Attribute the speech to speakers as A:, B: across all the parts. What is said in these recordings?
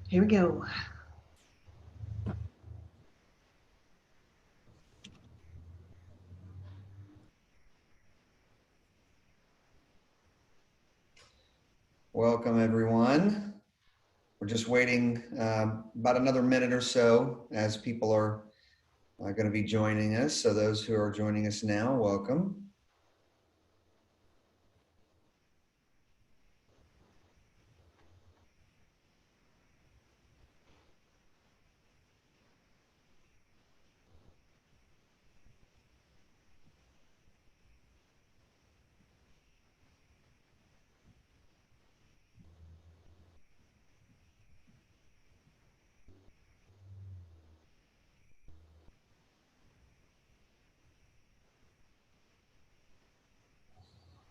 A: Here we go.
B: Welcome, everyone. We're just waiting about another minute or so as people are going to be joining us. So those who are joining us now, welcome.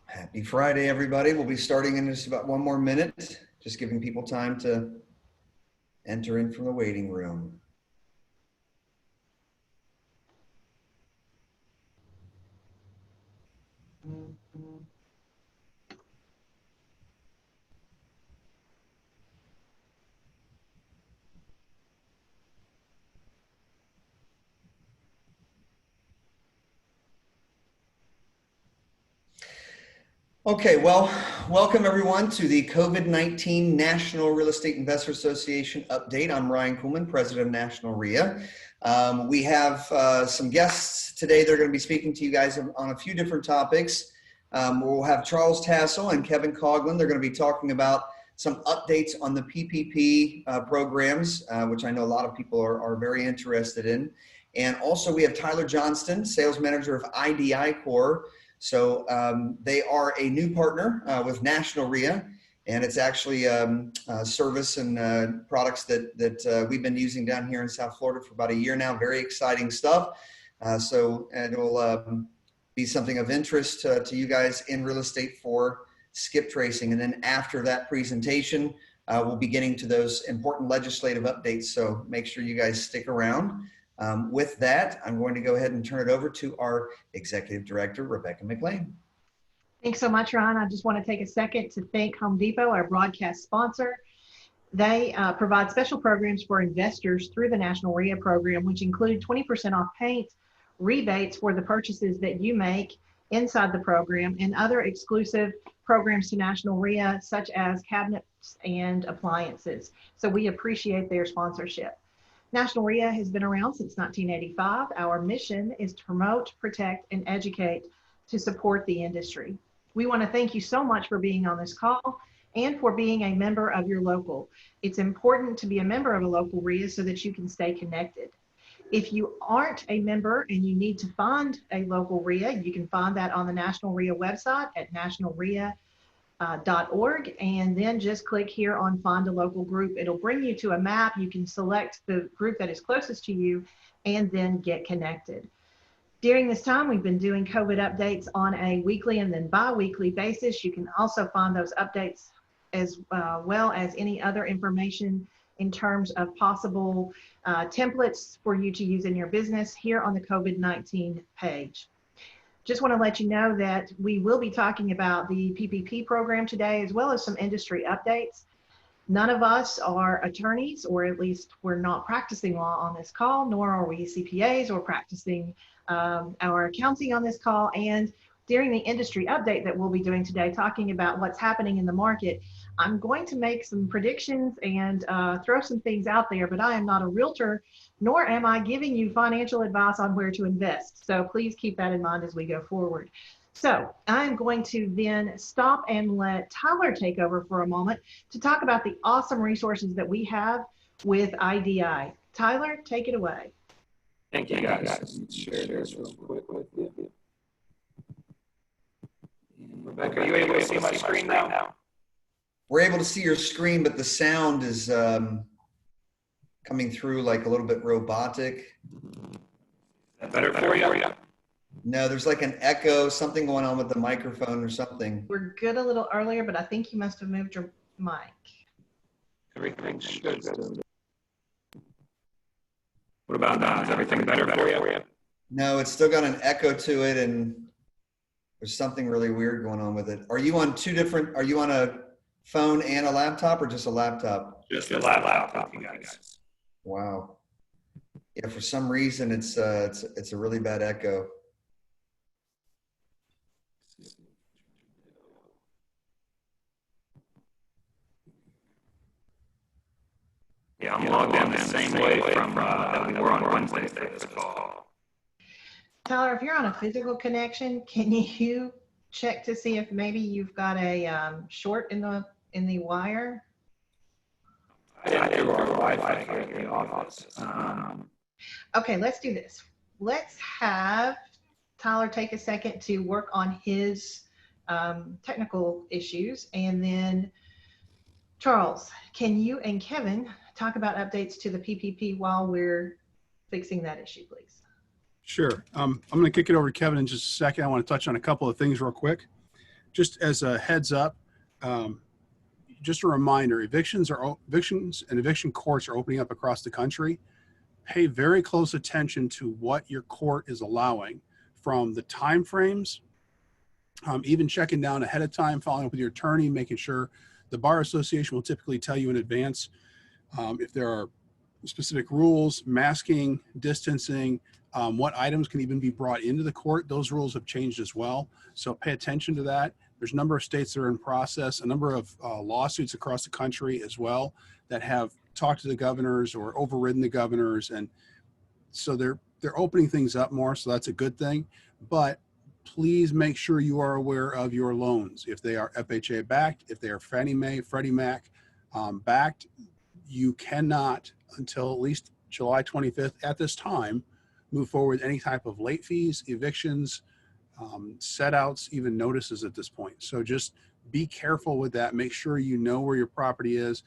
B: Happy Friday, everybody. We'll be starting in just about one more minute, just giving people time to enter in from the waiting room. Okay, well, welcome everyone to the COVID-19 National Real Estate Investor Association update. I'm Ryan Kuhlman, president of National REIA. We have some guests today. They're going to be speaking to you guys on a few different topics. We'll have Charles Tassel and Kevin Coughlin. They're going to be talking about some updates on the PPP programs, which I know a lot of people are very interested in. And also we have Tyler Johnston, sales manager of idiCORE. So they are a new partner with National REIA, and it's actually a service and products that we've been using down here in South Florida for about a year now. Very exciting stuff. So it will be something of interest to you guys in real estate for skip tracing. And then after that presentation, we'll be getting to those important legislative updates. So make sure you guys stick around. With that, I'm going to go ahead and turn it over to our Executive Director, Rebecca McLean.
A: Thanks so much, Ron. I just want to take a second to thank Home Depot, our broadcast sponsor. They provide special programs for investors through the National REIA program, which include 20% off paint, rebates for the purchases that you make inside the program, and other exclusive programs to National REIA, such as cabinets and appliances. So we appreciate their sponsorship. National REIA has been around since 1985. Our mission is to promote, protect, and educate to support the industry. We want to thank you so much for being on this call and for being a member of your local. It's important to be a member of a local REIA so that you can stay connected. If you aren't a member and you need to find a local REIA, you can find that on the National REIA website at nationalreia.org, and then just click here on find a local group. It'll bring you to a map. You can select the group that is closest to you and then get connected. During this time, we've been doing COVID updates on a weekly and then bi-weekly basis. You can also find those updates as well as any other information in terms of possible templates for you to use in your business here on the COVID-19 page. Just want to let you know that we will be talking about the PPP program today, as well as some industry updates. None of us are attorneys, or at least we're not practicing law on this call, nor are we CPAs or practicing our accounting on this call. And during the industry update that we'll be doing today, talking about what's happening in the market, I'm going to make some predictions and throw some things out there, but I am not a realtor, nor am I giving you financial advice on where to invest. So please keep that in mind as we go forward. So I'm going to then stop and let Tyler take over for a moment to talk about the awesome resources that we have with IDI. Tyler, take it away.
C: Thank you, guys. Share this real quick with you. Rebecca, are you able to see my screen now?
B: We're able to see your screen, but the sound is coming through like a little bit robotic.
C: Is that better for you?
B: No, there's like an echo, something going on with the microphone or something.
A: We're good a little earlier, but I think you must have moved your mic.
C: Everything's good. What about now? Is everything better for you?
B: No, it's still got an echo to it, and there's something really weird going on with it. Are you on two different, are you on a Phone and a laptop, or just a laptop?
C: Just a laptop, you guys.
B: Wow. Yeah, for some reason it's a really bad echo.
C: Yeah, I'm logged in the same way from that we were on Wednesday for this call.
A: Tyler, if you're on a physical connection, can you check to see if maybe you've got a short in the wire?
C: I do our Wi-Fi here in the office.
A: Okay, let's do this. Let's have Tyler take a second to work on his technical issues, and then Charles, can you and Kevin talk about updates to the PPP while we're fixing that issue, please?
D: Sure. I'm going to kick it over to Kevin in just a second. I want to touch on a couple of things real quick. Just as a heads up, just a reminder, evictions and eviction courts are opening up across the country. Pay very close attention to what your court is allowing, from the time frames, even checking down ahead of time, following up with your attorney, making sure. The Bar Association will typically tell you in advance if there are specific rules, masking, distancing, what items can even be brought into the court. Those rules have changed as well. So pay attention to that. There's a number of states that are in process, a number of lawsuits across the country as well that have talked to the governors or overridden the governors. And so they're opening things up more. So that's a good thing. But please make sure you are aware of your loans. If they are FHA backed, if they are Fannie Mae, Freddie Mac backed, you cannot, until at least July 25th at this time, move forward with any type of late fees, evictions, set outs, even notices at this point. So just be careful with that. Make sure you know where your property is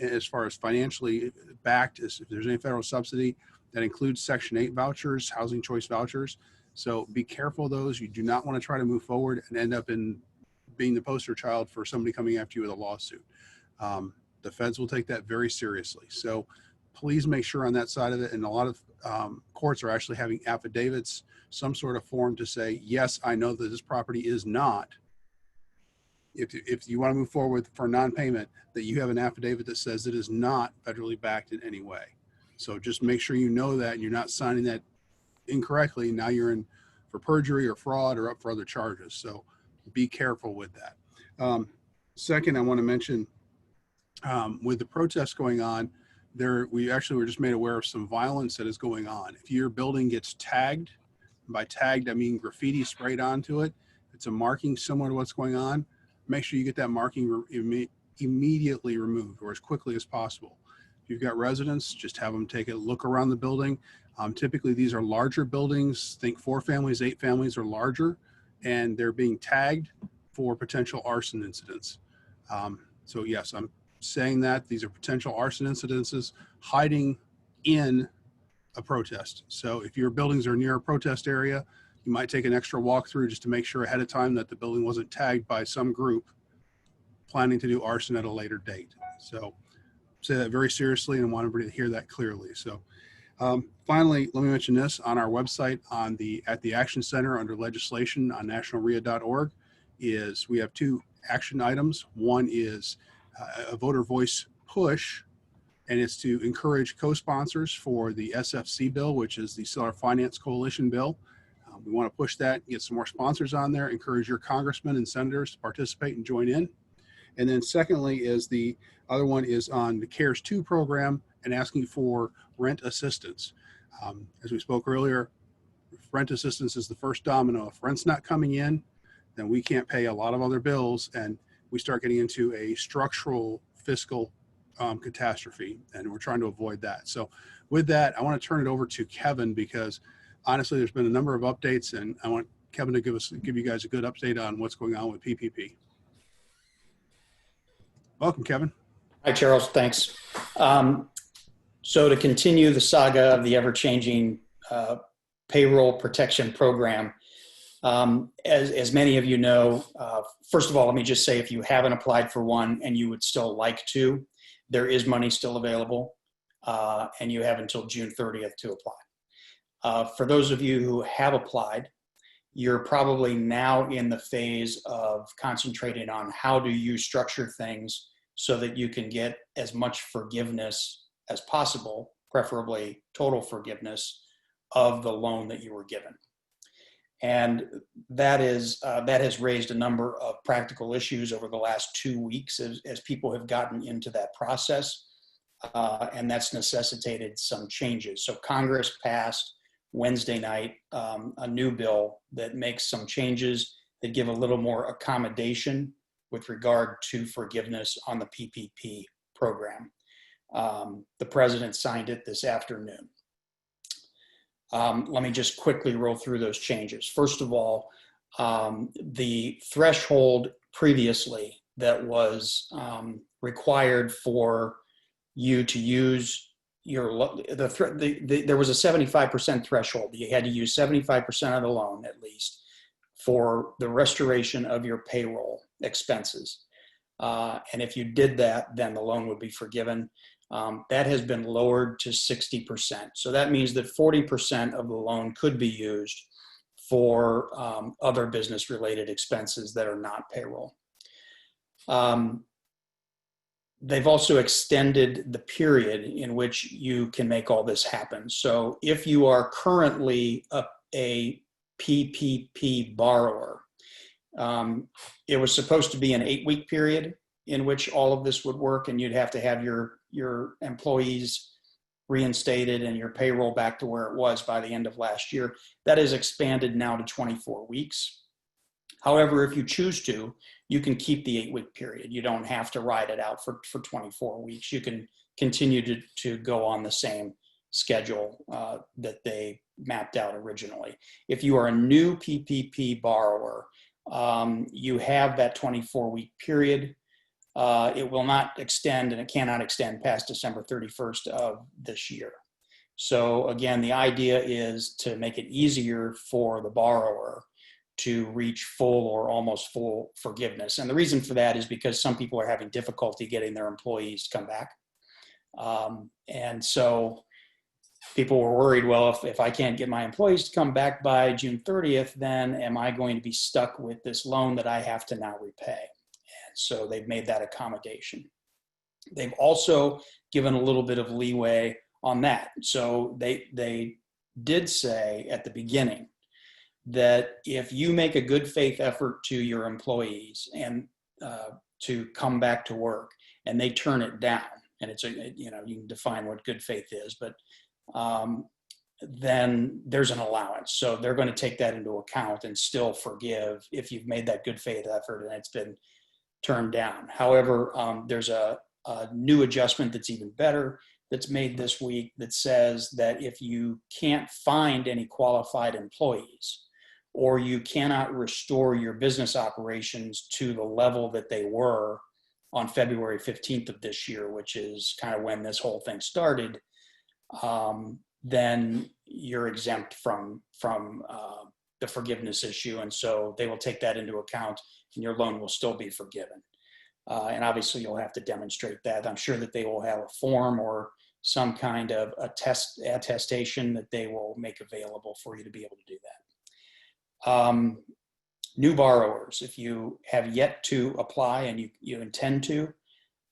D: as far as financially backed, as if there's any federal subsidy. That includes Section 8 vouchers, housing choice vouchers. So be careful of those. You do not want to try to move forward and end up in being the poster child for somebody coming after you with a lawsuit. The feds will take that very seriously. So please make sure on that side of it. And a lot of courts are actually having affidavits, some sort of form to say, yes, I know that this property is not. If you want to move forward for non-payment, that you have an affidavit that says it is not federally backed in any way. So just make sure you know that and you're not signing that incorrectly. Now you're in for perjury or fraud or up for other charges. So be careful with that. Second, I want to mention with the protests going on, we actually were just made aware of some violence that is going on. If your building gets tagged, by tagged I mean graffiti sprayed onto it, it's a marking similar to what's going on, make sure you get that marking immediately removed, or as quickly as possible. If you've got residents, just have them take a look around the building. Typically these are larger buildings, think 4 families, 8 families or larger, and they're being tagged for potential arson incidents. So yes, I'm saying that these are potential arson incidences hiding in a protest. So if your buildings are near a protest area, you might take an extra walkthrough just to make sure ahead of time that the building wasn't tagged by some group planning to do arson at a later date. So say that very seriously and want everybody to hear that clearly. So finally, let me mention this. On our website at the Action Center under legislation on nationalreia.org is we have 2 action items. One is a voter voice push, and it's to encourage co-sponsors for the SFC bill, which is the Seller Finance Coalition bill. We want to push that, get some more sponsors on there, encourage your congressmen and senators to participate and join in. And then secondly is the other one is on the CARES 2 program and asking for rent assistance. As we spoke earlier, rent assistance is the first domino. If rent's not coming in, then we can't pay a lot of other bills, and we start getting into a structural fiscal catastrophe, and we're trying to avoid that. So with that, I want to turn it over to Kevin, because honestly, there's been a number of updates, and I want Kevin to give you guys a good update on what's going on with PPP. Welcome, Kevin.
E: Hi, Charles. Thanks. So to continue the saga of the ever-changing payroll protection program, as many of you know, first of all, let me just say, if you haven't applied for one and you would still like to, there is money still available, and you have until June 30th to apply. For those of you who have applied, you're probably now in the phase of concentrating on how do you structure things so that you can get as much forgiveness as possible, preferably total forgiveness of the loan that you were given. And that has raised a number of practical issues over the last 2 weeks as people have gotten into that process. And that's necessitated some changes. So Congress passed Wednesday night a new bill that makes some changes that give a little more accommodation with regard to forgiveness on the PPP program. The president signed it this afternoon. Let me just quickly roll through those changes. First of all, the threshold previously that was required for you to use there was a 75% threshold. You had to use 75% of the loan at least for the restoration of your payroll expenses. And if you did that, then the loan would be forgiven. That has been lowered to 60%. So that means that 40% of the loan could be used for other business related expenses that are not payroll. They've also extended the period in which you can make all this happen. So if you are currently a PPP borrower, it was supposed to be an 8-week period in which all of this would work, and you'd have to have your employees reinstated and your payroll back to where it was by the end of last year. That is expanded now to 24 weeks. However, if you choose to, you can keep the 8-week period. You don't have to ride it out for 24 weeks. You can continue to go on the same schedule that they mapped out originally. If you are a new PPP borrower, you have that 24-week period. It will not extend, and it cannot extend past December 31st of this year. So again, the idea is to make it easier for the borrower to reach full or almost full forgiveness. And the reason for that is because some people are having difficulty getting their employees to come back. And so people were worried, well, if I can't get my employees to come back by June 30th, then am I going to be stuck with this loan that I have to now repay? And so they've made that accommodation. They've also given a little bit of leeway on that. So they did say at the beginning that if you make a good faith effort to your employees and to come back to work and they turn it down, and it's you can define what good faith is, but then there's an allowance. So they're going to take that into account and still forgive if you've made that good faith effort and it's been turned down. However, there's a new adjustment that's even better that's made this week that says that if you can't find any qualified employees, or you cannot restore your business operations to the level that they were on February 15th of this year, which is kind of when this whole thing started, then you're exempt from the forgiveness issue. And so they will take that into account and your loan will still be forgiven. And obviously you'll have to demonstrate that. I'm sure that they will have a form or some kind of attestation that they will make available for you to be able to do that. New borrowers, if you have yet to apply and you intend to,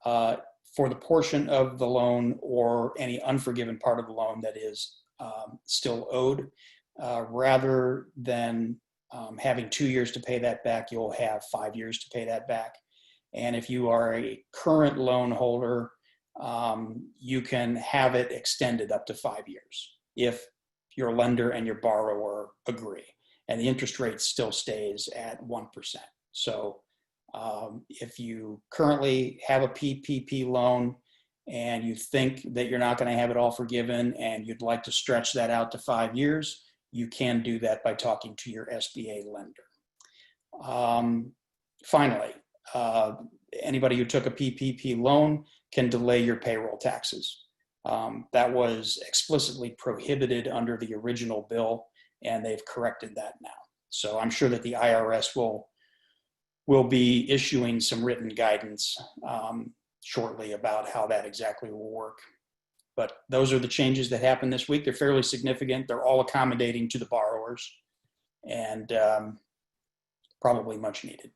E: for the portion of the loan or any unforgiven part of the loan that is still owed, rather than having 2 years to pay that back, you'll have 5 years to pay that back. And if you are a current loan holder, you can have it extended up to 5 years if your lender and your borrower agree. And the interest rate still stays at 1%. So if you currently have a PPP loan and you think that you're not going to have it all forgiven and you'd like to stretch that out to 5 years, you can do that by talking to your SBA lender. Finally, anybody who took a PPP loan can delay your payroll taxes. That was explicitly prohibited under the original bill, and they've corrected that now. So I'm sure that the IRS will be issuing some written guidance shortly about how that exactly will work. But those are the changes that happened this week. They're fairly significant. They're all accommodating to the borrowers. and probably much needed.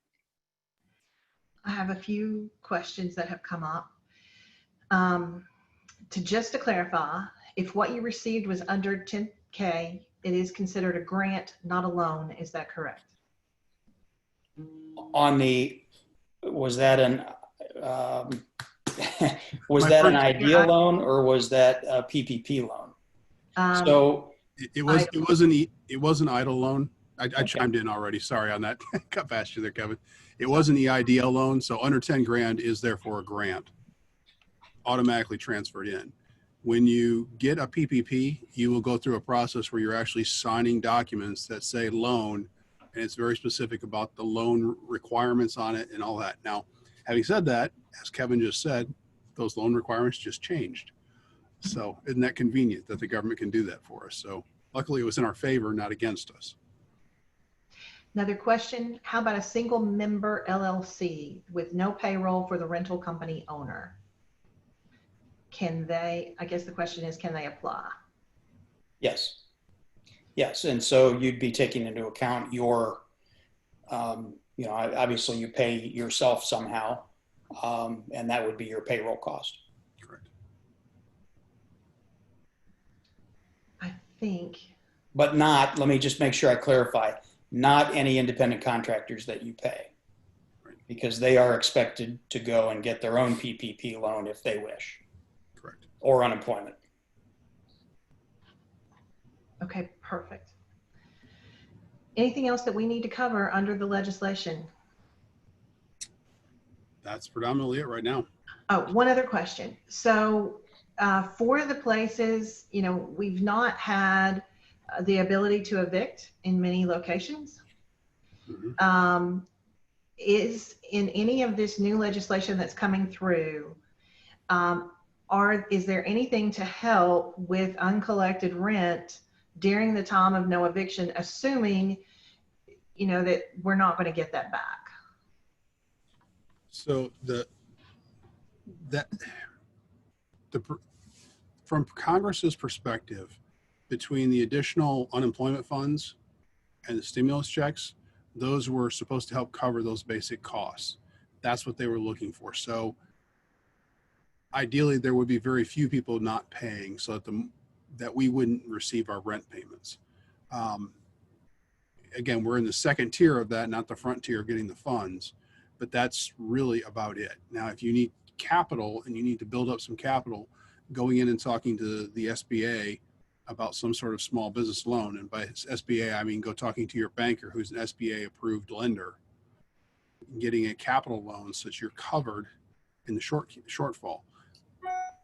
A: I have a few questions that have come up. To clarify, if what you received was under 10K, it is considered a grant, not a loan. Is that correct?
E: Was that an IDEA loan, or was that a PPP loan? So
D: it was an EIDL loan. I chimed in already. Sorry on that. Cut past you there, Kevin. It was an EIDL loan. So under 10 grand is therefore a grant, automatically transferred in. When you get a PPP, you will go through a process where you're actually signing documents that say loan, and it's very specific about the loan requirements on it and all that. Now, having said that, as Kevin just said, those loan requirements just changed. So isn't that convenient that the government can do that for us? So luckily it was in our favor, not against us.
A: Another question, how about a single member LLC with no payroll for the rental company owner? Can they, I guess the question is, can they apply?
E: Yes. Yes. And so you'd be taking into account your, obviously you pay yourself somehow, and that would be your payroll cost.
D: Correct.
A: I think.
E: But not, let me just make sure I clarify, not any independent contractors that you pay, because they are expected to go and get their own PPP loan if they wish.
D: Correct.
E: Or unemployment.
A: Okay, perfect. Anything else that we need to cover under the legislation?
D: That's predominantly it right now.
A: Oh, one other question. So for the places, we've not had the ability to evict in many locations. Mm-hmm. Is in any of this new legislation that's coming through, is there anything to help with uncollected rent during the time of no eviction, assuming, that we're not going to get that back?
D: So from Congress's perspective, between the additional unemployment funds and the stimulus checks, those were supposed to help cover those basic costs. That's what they were looking for. So ideally, there would be very few people not paying, so that we wouldn't receive our rent payments. Again, we're in the second tier of that, not the front tier of getting the funds, but that's really about it. Now, if you need capital and you need to build up some capital, going in and talking to the SBA about some sort of small business loan, and by SBA, I mean go talking to your banker who's an SBA approved lender, getting a capital loan so that you're covered in the shortfall.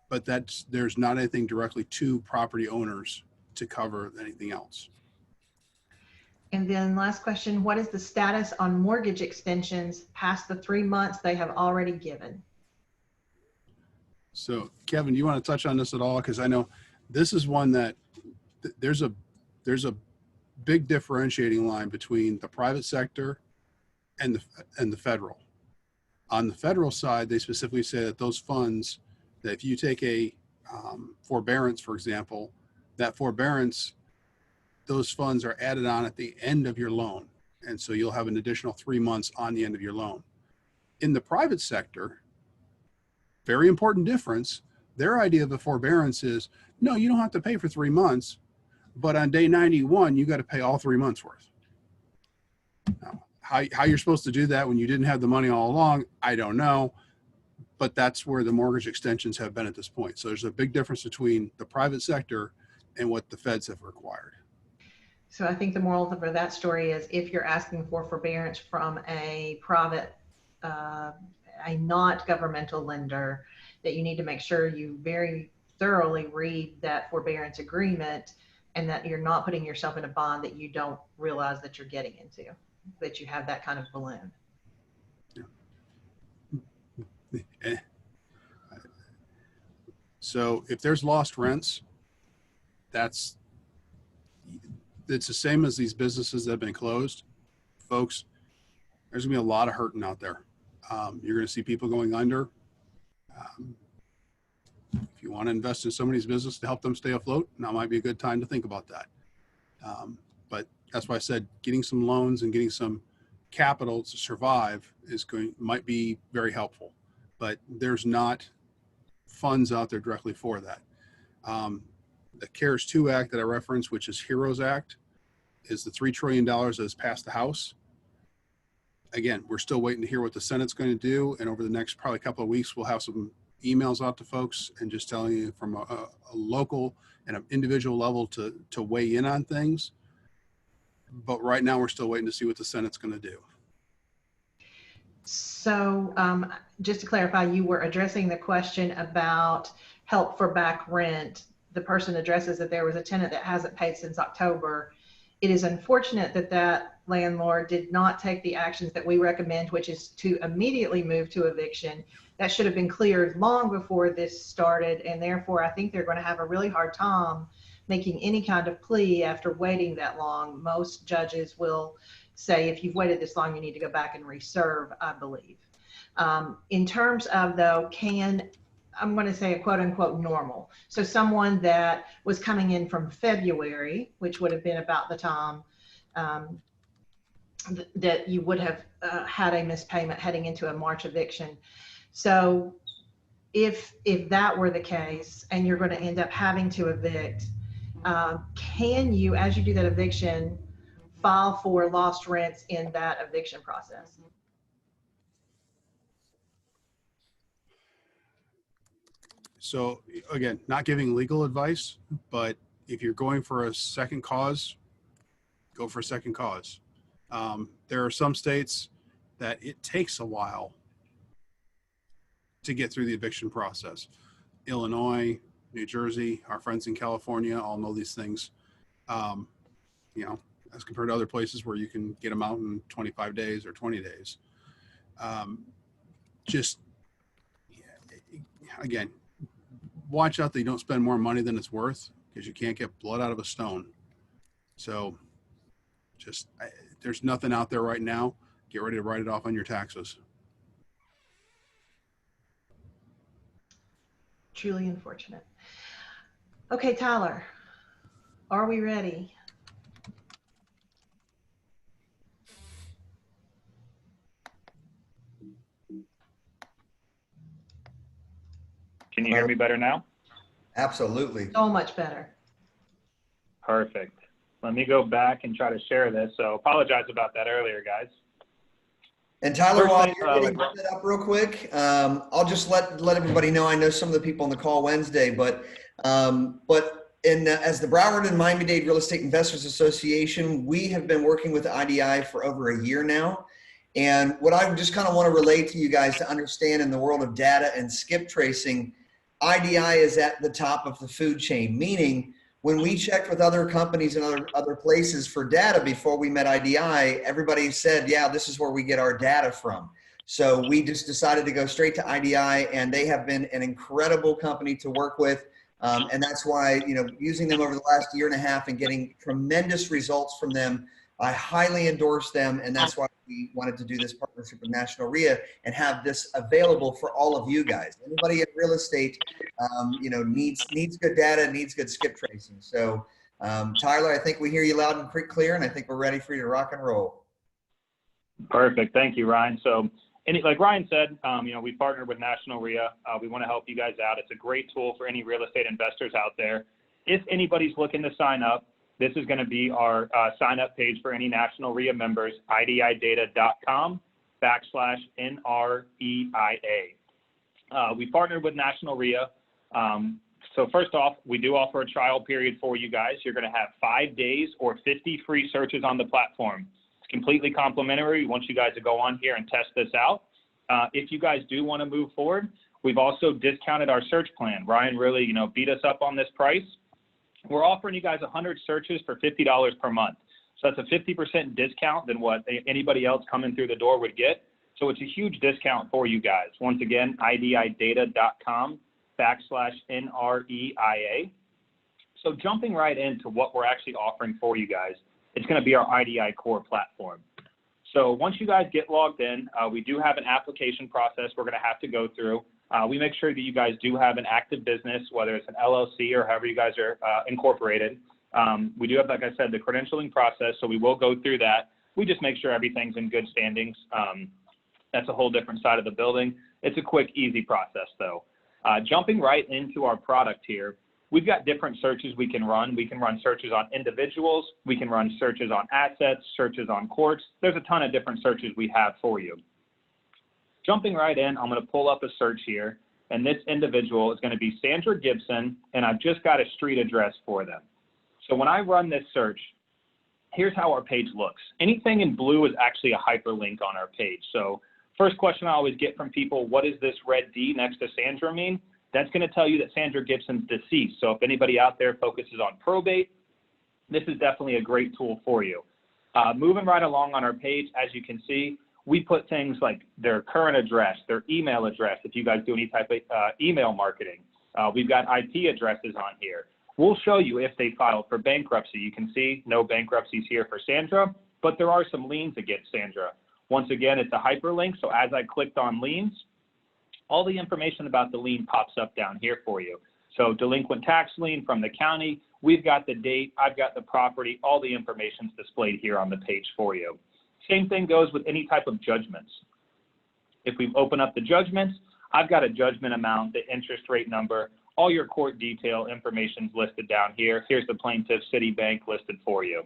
D: But there's not anything directly to property owners to cover anything else.
A: And then last question, what is the status on mortgage extensions past the 3 months they have already given?
D: So Kevin, do you want to touch on this at all? Because I know this is one that there's a big differentiating line between the private sector and the federal. On the federal side, they specifically say that those funds, that if you take a forbearance, for example, that forbearance, those funds are added on at the end of your loan. And so you'll have an additional 3 months on the end of your loan. In the private sector, very important difference, their idea of a forbearance is, no, you don't have to pay for 3 months, but on day 91, you got to pay all 3 months worth. Now, how you're supposed to do that when you didn't have the money all along, I don't know, but that's where the mortgage extensions have been at this point. So there's a big difference between the private sector and what the feds have required.
A: So I think the moral for that story is, if you're asking for forbearance from a private, a not governmental lender, that you need to make sure you very thoroughly read that forbearance agreement, and that you're not putting yourself in a bond that you don't realize that you're getting into, that you have that kind of balloon.
D: Yeah. So if there's lost rents, it's the same as these businesses that have been closed. Folks, there's gonna be a lot of hurting out there. You're gonna see people going under. If you want to invest in somebody's business to help them stay afloat, now might be a good time to think about that. But that's why I said getting some loans and getting some capital to survive might be very helpful, but there's not funds out there directly for that. The CARES 2 Act that I referenced, which is HEROES Act, is the $3 trillion that has passed the House. Again, we're still waiting to hear what the Senate's going to do, and over the next probably couple of weeks, we'll have some emails out to folks and just telling you from a local and an individual level to weigh in on things. But right now, we're still waiting to see what the Senate's going to do.
A: So just to clarify, you were addressing the question about help for back rent. The person addresses that there was a tenant that hasn't paid since October. It is unfortunate that that landlord did not take the actions that we recommend, which is to immediately move to eviction. That should have been cleared long before this started, and therefore I think they're going to have a really hard time making any kind of plea after waiting that long. Most judges will say, if you've waited this long, you need to go back and reserve, I believe. In terms of, though, I'm going to say a quote unquote normal. So someone that was coming in from February, which would have been about the time that you would have had a missed payment heading into a March eviction. So if that were the case and you're going to end up having to evict, can you, as you do that eviction, file for lost rents in that eviction process?
D: So again, not giving legal advice, but if you're going for a second cause, go for a second cause. There are some states that it takes a while to get through the eviction process. Illinois, New Jersey, our friends in California all know these things. You know, as compared to other places where you can get them out in 25 days or 20 days. Just, again, watch out that you don't spend more money than it's worth, because you can't get blood out of a stone. So just, there's nothing out there right now. Get ready to write it off on your taxes.
A: Truly unfortunate. Okay, Tyler, are we ready?
F: Can you hear me better now?
B: Absolutely.
A: So much better.
F: Perfect. Let me go back and try to share this. So apologize about that earlier, guys.
B: And Tyler, while
F: First thing,
B: you're getting set up real quick, I'll just let everybody know. I know some of the people on the call Wednesday, but as the Broward and Miami-Dade Real Estate Investors Association, we have been working with IDI for over a year now. And what I just kind of want to relate to you guys to understand in the world of data and skip tracing, IDI is at the top of the food chain, meaning when we checked with other companies and other places for data before we met IDI, everybody said, yeah, this is where we get our data from. So we just decided to go straight to IDI, and they have been an incredible company to work with. And that's why, you know, using them over the last year and a half and getting tremendous results from them, I highly endorse them. And that's why we wanted to do this partnership with National REIA and have this available for all of you guys. Anybody in real estate, you know, needs good data, needs good skip tracing. So Tyler, I think we hear you loud and clear, and I think we're ready for you to rock and roll.
F: Perfect. Thank you, Ryan. So like Ryan said, you know, we partnered with National REIA. We want to help you guys out. It's a great tool for any real estate investors out there. If anybody's looking to sign up, this is going to be our sign up page for any National REIA members, ididata.com/NREIA. We partnered with National REIA. So first off, we do offer a trial period for you guys. You're going to have 5 days or 50 free searches on the platform. It's completely complimentary. We want you guys to go on here and test this out. If you guys do want to move forward, we've also discounted our search plan. Ryan really, you know, beat us up on this price. We're offering you guys 100 searches for $50 per month. So that's a 50% discount than what anybody else coming through the door would get. So it's a huge discount for you guys. Once again, ididata.com/NREIA. So jumping right into what we're actually offering for you guys, it's going to be our idiCORE platform. So once you guys get logged in, we do have an application process we're going to have to go through. We make sure that you guys do have an active business, whether it's an LLC or however you guys are incorporated. We do have, like I said, the credentialing process, so we will go through that. We just make sure everything's in good standings. That's a whole different side of the building. It's a quick, easy process, though. Jumping right into our product here, we've got different searches we can run. We can run searches on individuals. We can run searches on assets, searches on courts. There's a ton of different searches we have for you. Jumping right in, I'm going to pull up a search here, and this individual is going to be Sandra Gibson, and I've just got a street address for them. So when I run this search, here's how our page looks. Anything in blue is actually a hyperlink on our page. So first question I always get from people, what does this red D next to Sandra mean? That's going to tell you that Sandra Gibson's deceased. So if anybody out there focuses on probate, this is definitely a great tool for you. Moving right along on our page, as you can see, we put things like their current address, their email address, if you guys do any type of email marketing. We've got IP addresses on here. We'll show you if they filed for bankruptcy. You can see no bankruptcies here for Sandra, but there are some liens against Sandra. Once again, it's a hyperlink, so as I clicked on liens, all the information about the lien pops up down here for you. So delinquent tax lien from the county, we've got the date, I've got the property, all the information is displayed here on the page for you. Same thing goes with any type of judgments. If we open up the judgments, I've got a judgment amount, the interest rate number, all your court detail information is listed down here. Here's the plaintiff, Citibank listed for you.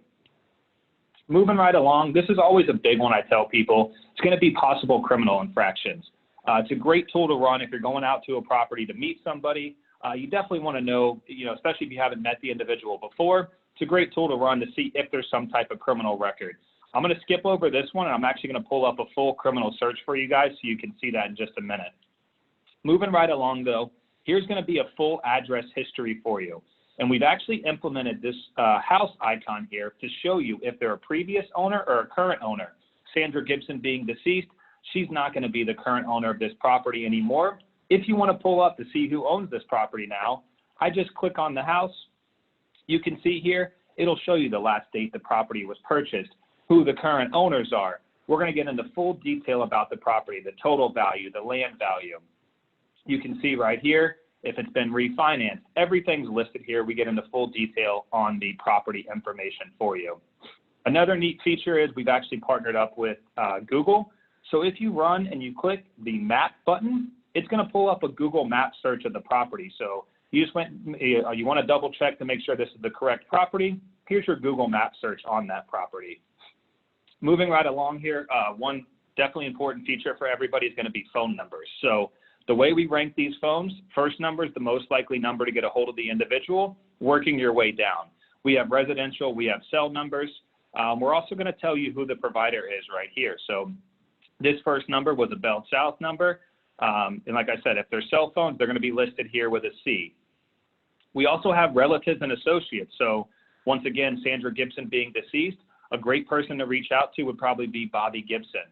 F: Moving right along, this is always a big one I tell people. It's going to be possible criminal infractions. It's a great tool to run if you're going out to a property to meet somebody. You definitely want to know, especially if you haven't met the individual before, it's a great tool to run to see if there's some type of criminal record. I'm going to skip over this one, and I'm actually going to pull up a full criminal search for you guys so you can see that in just a minute. Moving right along, though, here's going to be a full address history for you. And we've actually implemented this house icon here to show you if they're a previous owner or a current owner. Sandra Gibson being deceased, she's not going to be the current owner of this property anymore. If you want to pull up to see who owns this property now, I just click on the house. You can see here, it'll show you the last date the property was purchased, who the current owners are. We're going to get into full detail about the property, the total value, the land value. You can see right here, if it's been refinanced, everything's listed here. We get into full detail on the property information for you. Another neat feature is we've actually partnered up with Google. So if you run and you click the map button, it's going to pull up a Google map search of the property. So you just you want to double check to make sure this is the correct property. Here's your Google map search on that property. Moving right along here, one definitely important feature for everybody is going to be phone numbers. So the way we rank these phones, first number is the most likely number to get a hold of the individual, working your way down. We have residential, we have cell numbers. We're also going to tell you who the provider is right here. So this first number was a Bell South number. And like I said, if they're cell phones, they're going to be listed here with a C. We also have relatives and associates. So once again, Sandra Gibson being deceased, a great person to reach out to would probably be Bobby Gibson.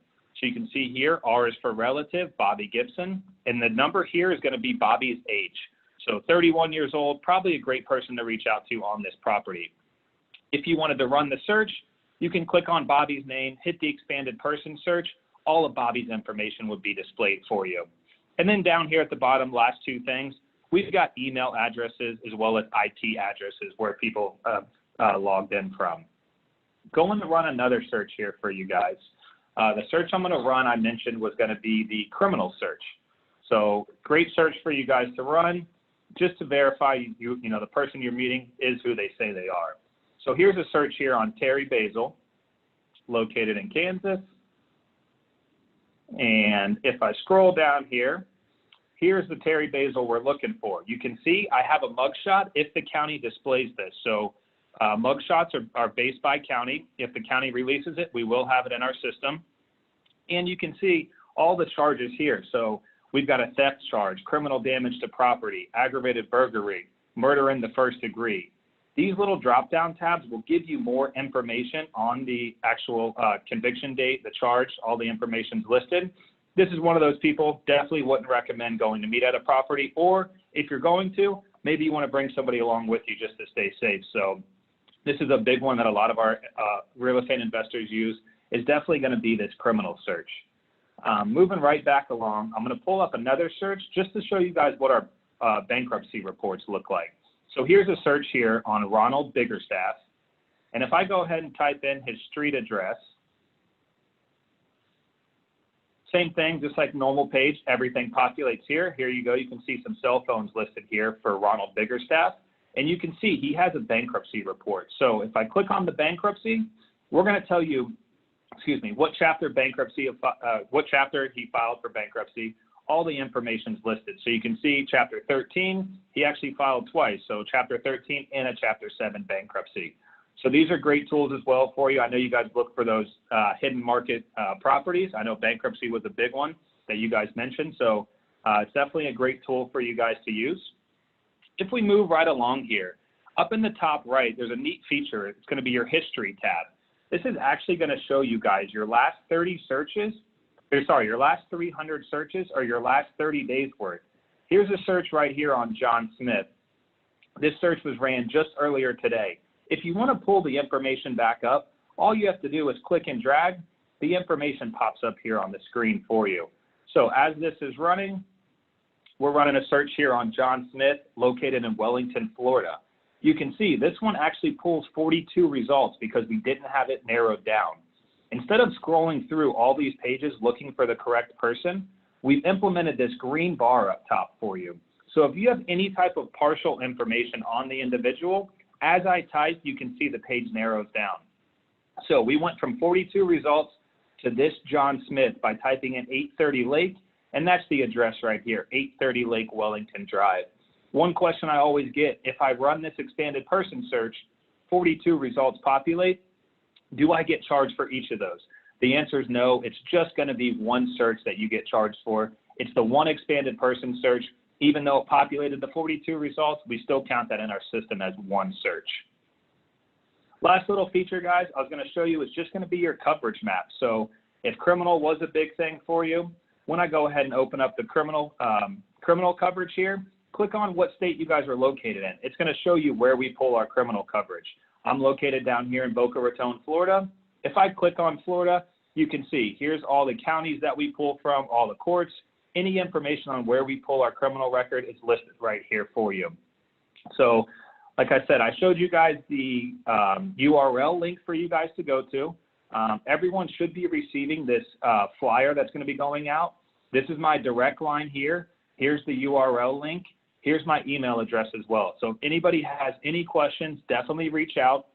F: So you can see here, R is for relative, Bobby Gibson, and the number here is going to be Bobby's age. So 31 years old, probably a great person to reach out to on this property. If you wanted to run the search, you can click on Bobby's name, hit the expanded person search, all of Bobby's information would be displayed for you. And then down here at the bottom, last two things, we've got email addresses as well as IT addresses where people logged in from. Going to run another search here for you guys. The search I'm going to run, I mentioned, was going to be the criminal search. So great search for you guys to run, just to verify the person you're meeting is who they say they are. So here's a search here on Terry Basil, located in Kansas. And if I scroll down here, here's the Terry Basil we're looking for. You can see I have a mugshot if the county displays this. So mugshots are based by county. If the county releases it, we will have it in our system. And you can see all the charges here. So we've got a theft charge, criminal damage to property, aggravated burglary, murder in the first degree. These little drop-down tabs will give you more information on the actual conviction date, the charge, all the information's listed. This is one of those people, definitely wouldn't recommend going to meet at a property, or if you're going to, maybe you want to bring somebody along with you just to stay safe. So this is a big one that a lot of our real estate investors use, is definitely going to be this criminal search. Moving right back along, I'm going to pull up another search just to show you guys what our bankruptcy reports look like. So here's a search here on Ronald Biggerstaff. And if I go ahead and type in his street address, same thing, just like normal page, everything populates here. Here you go, you can see some cell phones listed here for Ronald Biggerstaff. And you can see he has a bankruptcy report. So if I click on the bankruptcy, we're gonna tell you, what chapter what chapter he filed for bankruptcy. All the information's listed. So you can see chapter 13, he actually filed twice. So chapter 13 and a chapter 7 bankruptcy. So these are great tools as well for you. I know you guys look for those hidden market properties. I know bankruptcy was a big one that you guys mentioned. So it's definitely a great tool for you guys to use. If we move right along here, up in the top right, there's a neat feature. It's going to be your history tab. This is actually going to show you guys your last 30 searches, your last 300 searches or your last 30 days worth. Here's a search right here on John Smith. This search was ran just earlier today. If you want to pull the information back up, all you have to do is click and drag. The information pops up here on the screen for you. So as this is running, we're running a search here on John Smith, located in Wellington, Florida. You can see this one actually pulls 42 results because we didn't have it narrowed down. Instead of scrolling through all these pages looking for the correct person, we've implemented this green bar up top for you. So if you have any type of partial information on the individual, as I type, you can see the page narrows down. So we went from 42 results to this John Smith by typing in 830 Lake, and that's the address right here, 830 Lake Wellington Drive. One question I always get, if I run this expanded person search, 42 results populate, do I get charged for each of those? The answer is no. It's just going to be one search that you get charged for. It's the one expanded person search. Even though it populated the 42 results, we still count that in our system as one search. Last little feature, guys, I was going to show you is just going to be your coverage map. So if criminal was a big thing for you, when I go ahead and open up the criminal coverage here, click on what state you guys are located in. It's going to show you where we pull our criminal coverage. I'm located down here in Boca Raton, Florida. If I click on Florida, you can see here's all the counties that we pull from, all the courts. Any information on where we pull our criminal record is listed right here for you. So like I said, I showed you guys the URL link for you guys to go to. Everyone should be receiving this flyer that's going to be going out. This is my direct line here. Here's the URL link. Here's my email address as well. So if anybody has any questions, definitely reach out.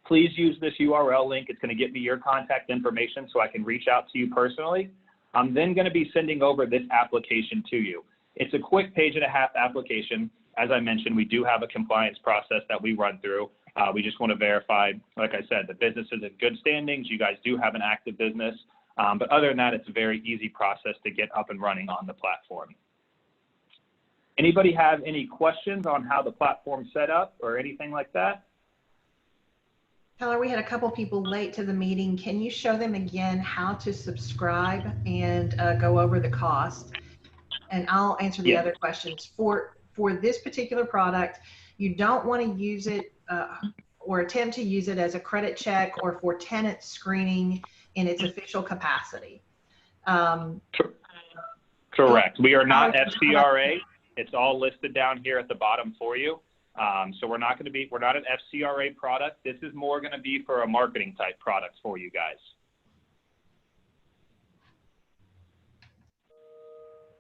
F: Please use this URL link. It's going to get me your contact information so I can reach out to you personally. I'm then going to be sending over this application to you. It's a quick page-and-a-half application. As I mentioned, we do have a compliance process that we run through. We just want to verify, like I said, the business is in good standings. You guys do have an active business. But other than that, it's a very easy process to get up and running on the platform. Anybody have any questions on how the platform's set up or anything like that?
A: Keller, we had a couple people late to the meeting. Can you show them again how to subscribe and go over the cost? And I'll answer the other questions. For this particular product, you don't want to use it or attempt to use it as a credit check or for tenant screening in its official capacity.
F: Correct. We are not FCRA. It's all listed down here at the bottom for you. So we're not an FCRA product. This is more going to be for a marketing type product for you guys.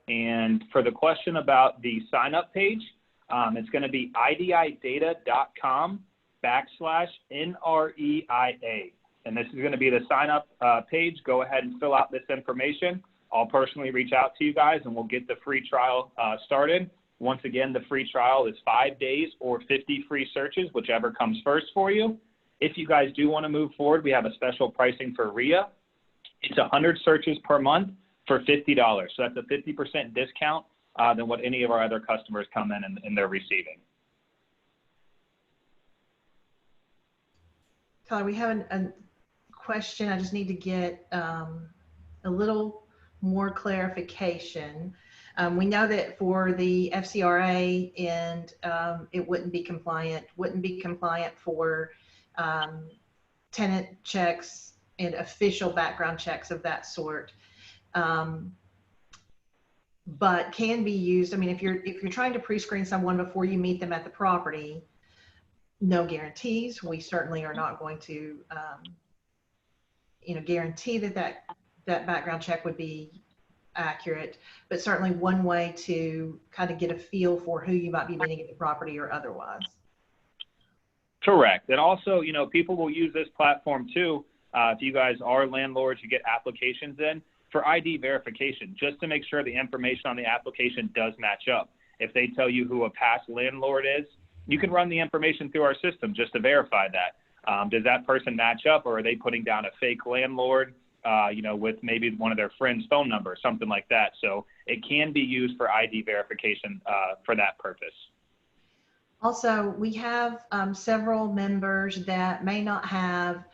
F: And for the question about the sign up page, it's going to be ididata.com/NREIA. And this is going to be the sign up page. Go ahead and fill out this information. I'll personally reach out to you guys and we'll get the free trial started. Once again, the free trial is 5 days or 50 free searches, whichever comes first for you. If you guys do want to move forward, we have a special pricing for REIA. It's 100 searches per month for $50. So that's a 50% discount than what any of our other customers come in and they're receiving.
A: Tyler, we have a question. I just need to get a little more clarification. We know that for the FCRA and it wouldn't be compliant for tenant checks and official background checks of that sort. but can be used. I mean, if you're trying to pre-screen someone before you meet them at the property, no guarantees. We certainly are not going to, guarantee that background check would be accurate, but certainly one way to kind of get a feel for who you might be meeting at the property or otherwise.
F: Correct. And also, people will use this platform too. If you guys are landlords, you get applications in for ID verification, just to make sure the information on the application does match up. If they tell you who a past landlord is, you can run the information through our system just to verify that. Does that person match up, or are they putting down a fake landlord, with maybe one of their friends' phone number, something like that. So it can be used for ID verification for that purpose.
A: Also, we have several members that may not have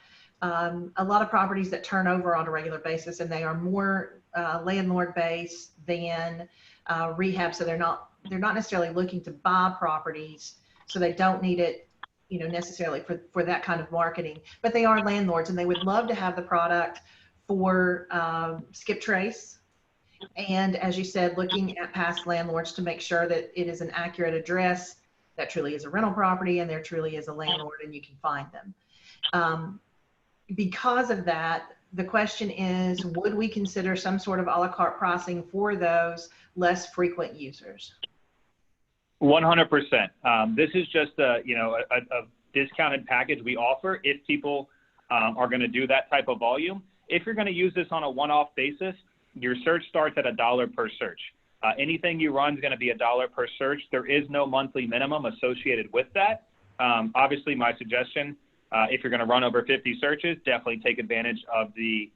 A: a lot of properties that turn over on a regular basis, and they are more landlord based than rehab. So they're not necessarily looking to buy properties, so they don't need it, necessarily for that kind of marketing. But they are landlords, and they would love to have the product for skip trace. And as you said, looking at past landlords to make sure that it is an accurate address, that truly is a rental property, and there truly is a landlord, and you can find them. Because of that, the question is, would we consider some sort of a la carte pricing for those less frequent users?
F: 100%. This is just a discounted package we offer if people are going to do that type of volume. If you're going to use this on a one-off basis, your search starts at $1 per search. Anything you run is going to be $1 per search. There is no monthly minimum associated with that. Obviously, my suggestion, if you're going to run over 50 searches, definitely take advantage of the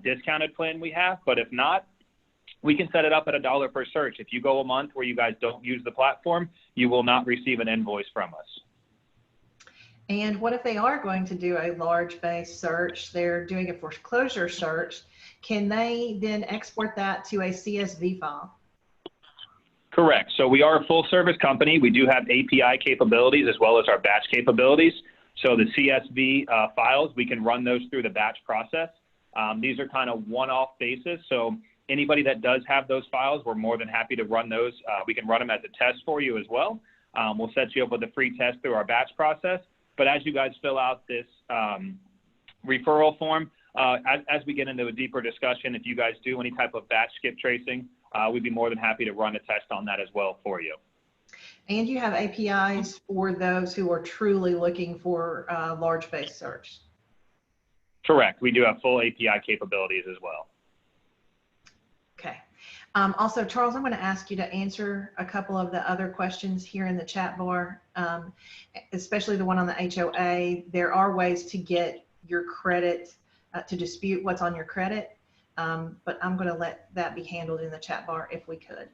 F: discounted plan we have. But if not, we can set it up at $1 per search. If you go a month where you guys don't use the platform, you will not receive an invoice from us.
A: And what if they are going to do a large base search, they're doing a foreclosure search, can they then export that to a CSV file?
F: Correct. So we are a full service company. We do have API capabilities as well as our batch capabilities. So the CSV files, we can run those through the batch process. These are kind of one-off basis. So anybody that does have those files, we're more than happy to run those. We can run them as a test for you as well. We'll set you up with a free test through our batch process. But as you guys fill out this referral form, as we get into a deeper discussion, if you guys do any type of batch skip tracing, we'd be more than happy to run a test on that as well for you.
A: And you have APIs for those who are truly looking for large base search.
F: Correct. We do have full API capabilities as well.
A: Okay. Also, Charles, I'm going to ask you to answer a couple of the other questions here in the chat bar, especially the one on the HOA. There are ways to get your credit, to dispute what's on your credit, but I'm going to let that be handled in the chat bar if we could.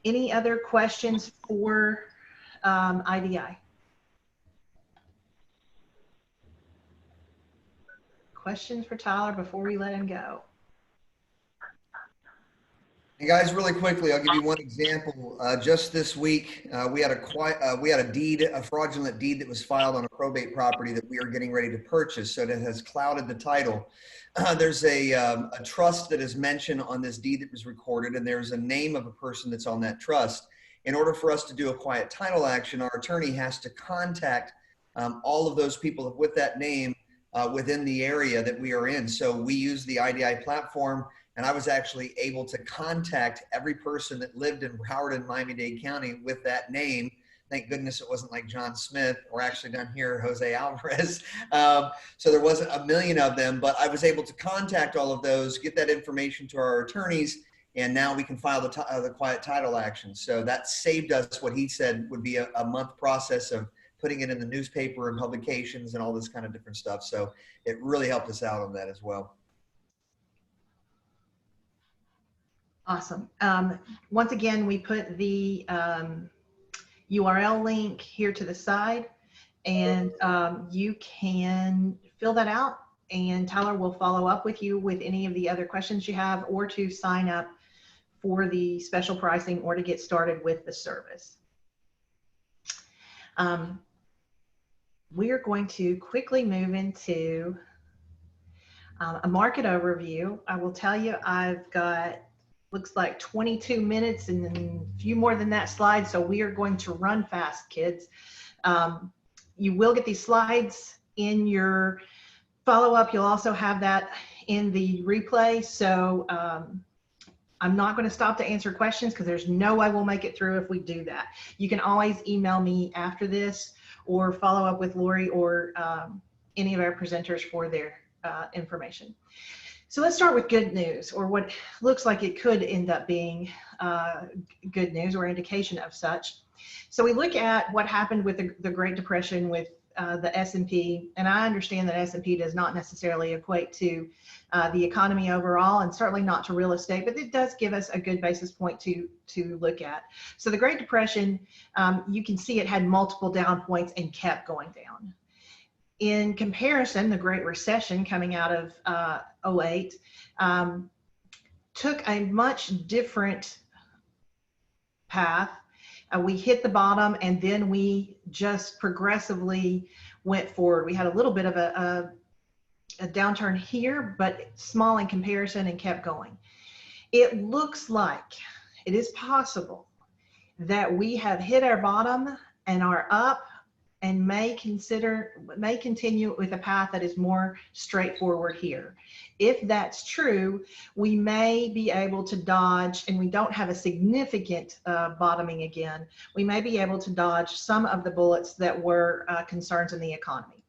A: Any other questions for IDI? Questions for Tyler before we let him go?
B: Hey guys, really quickly, I'll give you one example. Just this week, we had a fraudulent deed that was filed on a probate property that we are getting ready to purchase. So that has clouded the title. There's a trust that is mentioned on this deed that was recorded, and there's a name of a person that's on that trust. In order for us to do a quiet title action, our attorney has to contact all of those people with that name within the area that we are in. So we use the IDI platform. And I was actually able to contact every person that lived in Broward and Miami-Dade County with that name. Thank goodness it wasn't like John Smith, or actually down here, Jose Alvarez. So there wasn't a million of them, but I was able to contact all of those, get that information to our attorneys, and now we can file the quiet title action. So that saved us what he said would be a month process of putting it in the newspaper and publications and all this kind of different stuff. So it really helped us out on that as well.
A: Awesome. Once again, we put the URL link here to the side, and you can fill that out, and Tyler will follow up with you with any of the other questions you have, or to sign up for the special pricing, or to get started with the service. We are going to quickly move into a market overview. I will tell you, I've got looks like 22 minutes and then a few more than that slide. So we are going to run fast, kids. You will get these slides in your follow-up. You'll also have that in the replay. So I'm not going to stop to answer questions because there's no way we'll make it through if we do that. You can always email me after this or follow up with Lori or any of our presenters for their information. So let's start with good news, or what looks like it could end up being good news or indication of such. So we look at what happened with the Great Depression with the S&P, and I understand that S&P does not necessarily equate to the economy overall, and certainly not to real estate, but it does give us a good basis point to look at. So the Great Depression, you can see it had multiple down points and kept going down. In comparison, the Great Recession coming out of 08 took a much different path. We hit the bottom and then we just progressively went forward. We had a little bit of a downturn here, but small in comparison, and kept going. It looks like it is possible that we have hit our bottom and are up and may continue with a path that is more straightforward here. If that's true, we may be able to dodge, and we don't have a significant bottoming again, we may be able to dodge some of the bullets that were concerns in the economy.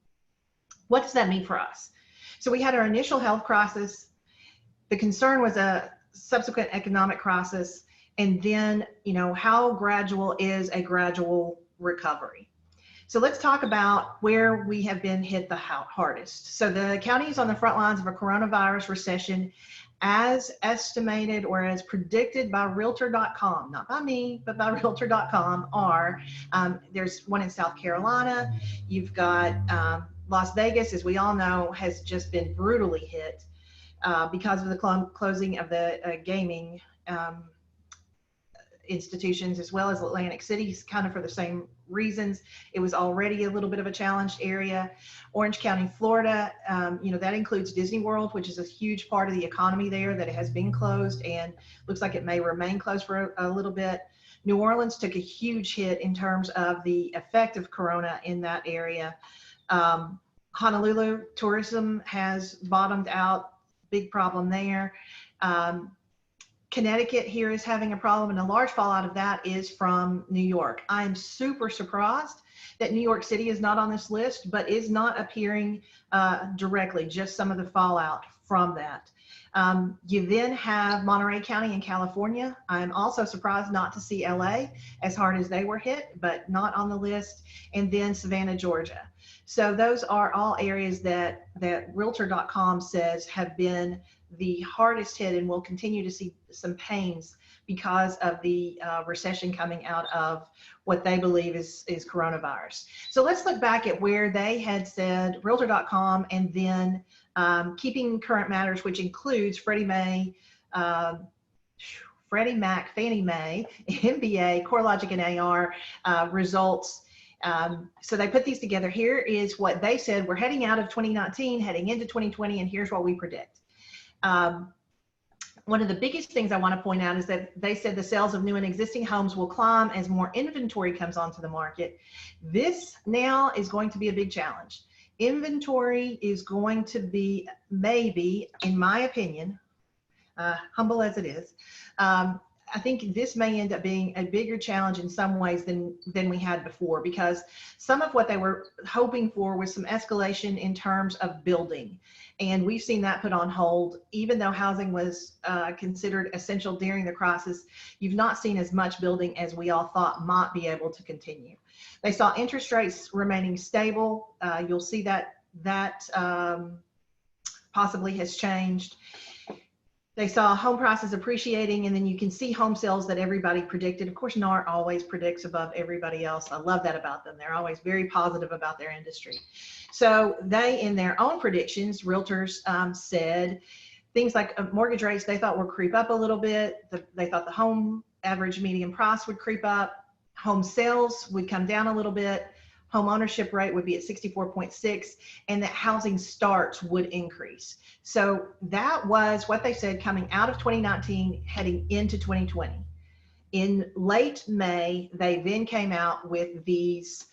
A: What does that mean for us? So we had our initial health crisis. The concern was a subsequent economic crisis. And then, you know, how gradual is a gradual recovery? So let's talk about where we have been hit the hardest. So the counties on the front lines of a coronavirus recession, as estimated or as predicted by Realtor.com, not by me, but by Realtor.com, are, there's one in South Carolina. You've got Las Vegas, as we all know, has just been brutally hit because of the closing of the gaming institutions, as well as Atlantic City, kind of for the same reasons. It was already a little bit of a challenged area. Orange County, Florida, you know, that includes Disney World, which is a huge part of the economy there, that it has been closed and looks like it may remain closed for a little bit. New Orleans took a huge hit in terms of the effect of Corona in that area. Honolulu tourism has bottomed out, big problem there. Connecticut here is having a problem, and a large fallout of that is from New York. I'm super surprised that New York City is not on this list, but is not appearing directly, just some of the fallout from that. You then have Monterey County in California. I'm also surprised not to see LA, as hard as they were hit, but not on the list. And then Savannah, Georgia. So those are all areas that Realtor.com says have been the hardest hit and will continue to see some pains because of the recession coming out of what they believe is coronavirus. So let's look back at where they had said, Realtor.com, and then Keeping Current Matters, which includes Freddie Mac, Fannie Mae, MBA, CoreLogic, and AR results. So they put these together. Here is what they said. We're heading out of 2019, heading into 2020, and here's what we predict. One of the biggest things I want to point out is that they said the sales of new and existing homes will climb as more inventory comes onto the market. This now is going to be a big challenge. Inventory is going to be, maybe, in my opinion, humble as it is, I think this may end up being a bigger challenge in some ways than we had before, because some of what they were hoping for was some escalation in terms of building. And we've seen that put on hold. Even though housing was considered essential during the crisis, you've not seen as much building as we all thought might be able to continue. They saw interest rates remaining stable. You'll see that possibly has changed. They saw home prices appreciating, and then you can see home sales that everybody predicted. Of course, NAR always predicts above everybody else. I love that about them. They're always very positive about their industry. So they, in their own predictions, realtors said things like mortgage rates they thought would creep up a little bit. They thought the home average median price would creep up. Home sales would come down a little bit. home ownership rate would be at 64.6, and that housing starts would increase. So that was what they said coming out of 2019, heading into 2020. In late May, they then came out with these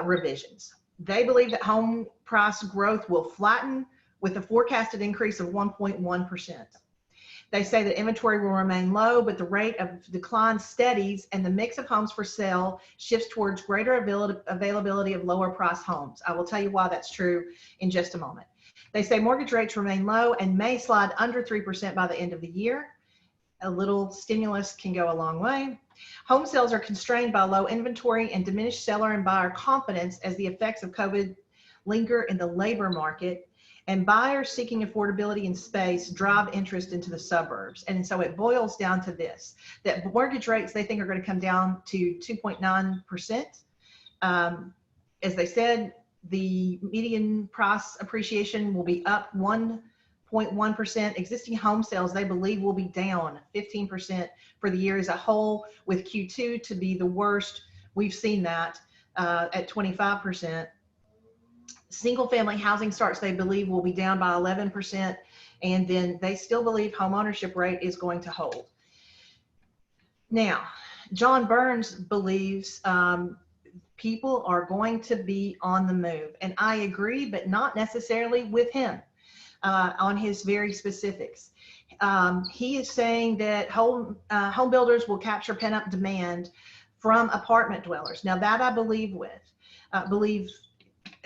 A: revisions. They believe that home price growth will flatten with a forecasted increase of 1.1%. They say that inventory will remain low, but the rate of decline steadies and the mix of homes for sale shifts towards greater availability of lower price homes. I will tell you why that's true in just a moment. They say mortgage rates remain low and may slide under 3% by the end of the year. A little stimulus can go a long way. Home sales are constrained by low inventory and diminished seller and buyer confidence as the effects of COVID linger in the labor market. And buyers seeking affordability and space drive interest into the suburbs. And so it boils down to this, that mortgage rates they think are going to come down to 2.9%. As they said, the median price appreciation will be up 1.1%. Existing home sales they believe will be down 15% for the year as a whole, with Q2 to be the worst. We've seen that at 25%. Single family housing starts they believe will be down by 11%, and then they still believe home ownership rate is going to hold. Now, John Burns believes people are going to be on the move, and I agree, but not necessarily with him on his very specifics. He is saying that home builders will capture pent-up demand from apartment dwellers. Now that I believe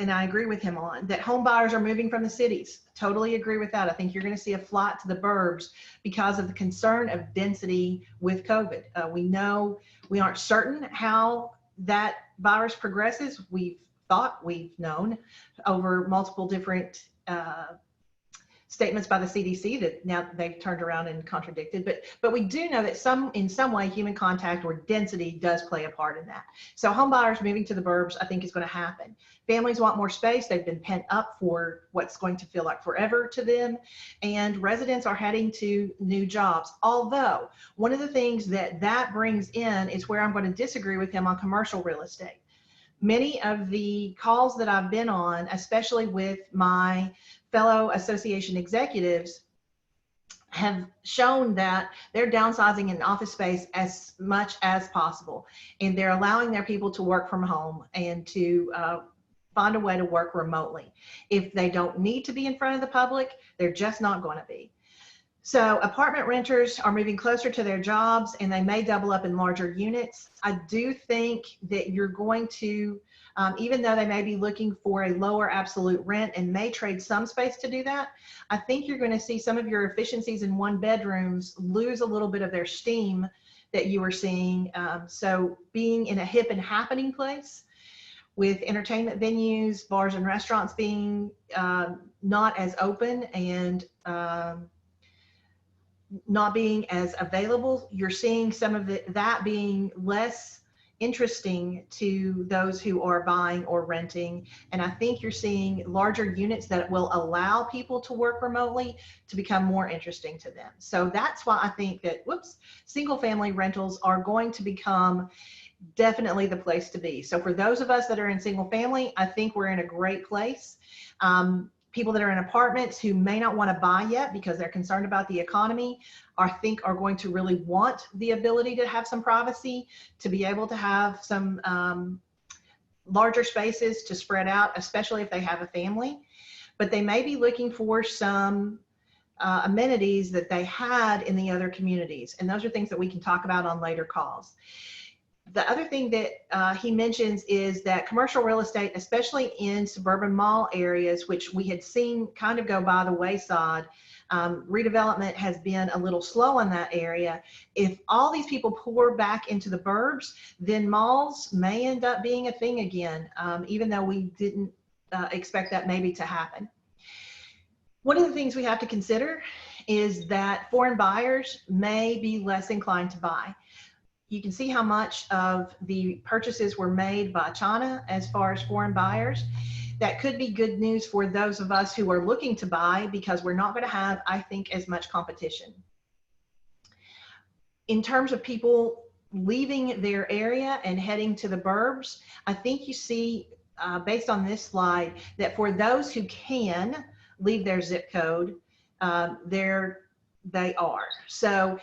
A: and I agree with him on, that home buyers are moving from the cities. Totally agree with that. I think you're going to see a flight to the burbs because of the concern of density with COVID. We know we aren't certain how that virus progresses. We've known over multiple different statements by the CDC that now they've turned around and contradicted, but we do know that in some way human contact or density does play a part in that. So home buyers moving to the burbs I think is going to happen. Families want more space. They've been pent up for what's going to feel like forever to them, and residents are heading to new jobs. Although one of the things that brings in is where I'm going to disagree with him on commercial real estate. Many of the calls that I've been on, especially with my fellow association executives, have shown that they're downsizing in office space as much as possible, and they're allowing their people to work from home and to find a way to work remotely. If they don't need to be in front of the public, they're just not going to be. So apartment renters are moving closer to their jobs, and they may double up in larger units. I do think that you're going to, even though they may be looking for a lower absolute rent and may trade some space to do that, I think you're going to see some of your efficiencies in one bedrooms lose a little bit of their steam that you were seeing. So being in a hip and happening place with entertainment venues, bars and restaurants being not as open and not being as available, you're seeing some of that being less interesting to those who are buying or renting. And I think you're seeing larger units that will allow people to work remotely to become more interesting to them. So that's why I think that, single family rentals are going to become definitely the place to be. So for those of us that are in single family, I think we're in a great place. People that are in apartments who may not want to buy yet because they're concerned about the economy, I think are going to really want the ability to have some privacy, to be able to have some larger spaces to spread out, especially if they have a family. But they may be looking for some amenities that they had in the other communities. And those are things that we can talk about on later calls. The other thing that he mentions is that commercial real estate, especially in suburban mall areas, which we had seen kind of go by the wayside, redevelopment has been a little slow in that area. If all these people pour back into the burbs, then malls may end up being a thing again, even though we didn't expect that maybe to happen. One of the things we have to consider is that foreign buyers may be less inclined to buy. You can see how much of the purchases were made by China as far as foreign buyers. That could be good news for those of us who are looking to buy, because we're not going to have, I think, as much competition. In terms of people leaving their area and heading to the burbs, I think you see based on this slide, that for those who can leave their zip code, they are. So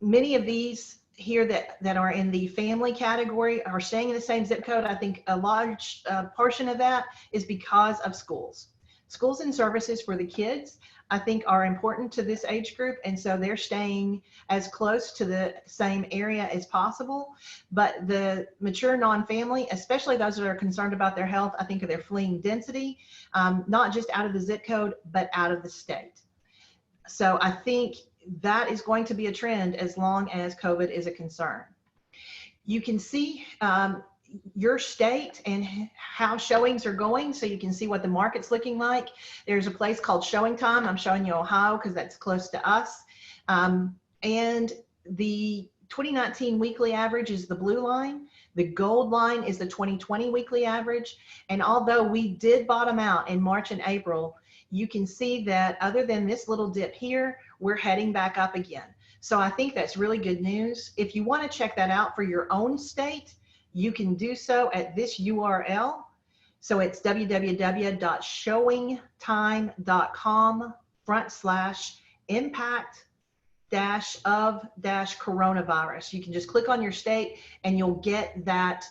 A: many of these here that are in the family category are staying in the same zip code. I think a large portion of that is because of schools. Schools and services for the kids, I think, are important to this age group, and so they're staying as close to the same area as possible. But the mature non-family, especially those that are concerned about their health, I think they're fleeing density, not just out of the zip code, but out of the state. So I think that is going to be a trend as long as COVID is a concern. You can see your state and how showings are going, so you can see what the market's looking like. There's a place called Showing Time. I'm showing you Ohio because that's close to us. And the 2019 weekly average is the blue line. The gold line is the 2020 weekly average. And although we did bottom out in March and April, you can see that other than this little dip here, we're heading back up again. So I think that's really good news. If you want to check that out for your own state, you can do so at this URL. So it's www.showingtime.com/impact-of-coronavirus. You can just click on your state and you'll get that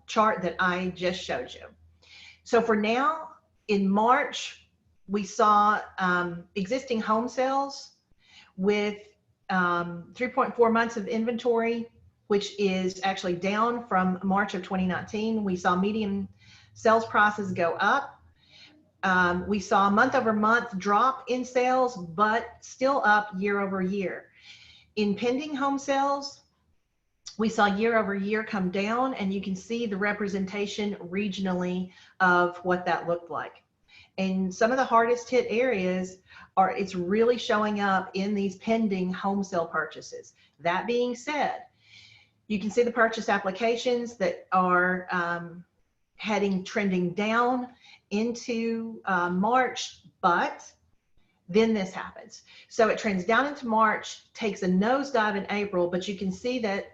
A: chart that I just showed you. So for now, in March, we saw existing home sales with 3.4 months of inventory, which is actually down from March of 2019. We saw median sales prices go up. We saw a month-over-month drop in sales, but still up year-over-year. In pending home sales, we saw year-over-year come down, and you can see the representation regionally of what that looked like. And some of the hardest hit areas are, it's really showing up in these pending home sale purchases. That being said, you can see the purchase applications that are trending down into March, but then this happens. So it trends down into March, takes a nosedive in April, but you can see that